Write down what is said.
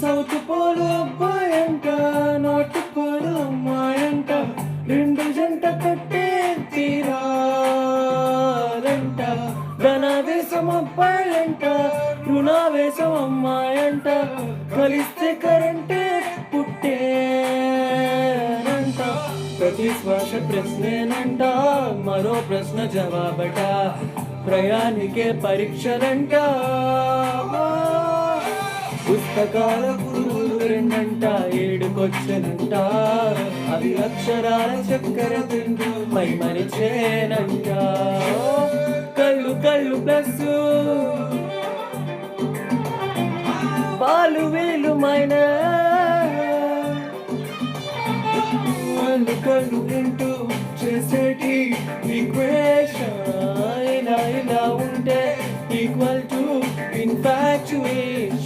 South pole అబ్బాయంట, north pole అమ్మాయంట, రెండు జంట కట్టే తీరాలంట. ధనావేశం అబ్బాయిలంట, రుణావేశం అమ్మాయంట, కలిస్తే కరెంటే పుట్టేనంట. ప్రతి శ్వాస ప్రశ్నేనంట, మరో ప్రశ్న జవాబట, ప్రయాణికే పరీక్షలంట. పుస్తకాల పురుగులు రెండంట, ఏడుకొచ్చనంట, అవి అక్షరాల చక్కెర తింటూ మై మరిచేనంట. కళ్ళు కళ్ళు ప్లస్ పాలు వేలు కళ్ళు కళ్ళు తింటూ చేసేటి ఈక్వేషన్ ఇలా ఇలా ఉంటే ఈక్వల్ టు ఇన్ఫాక్చుయేషన్.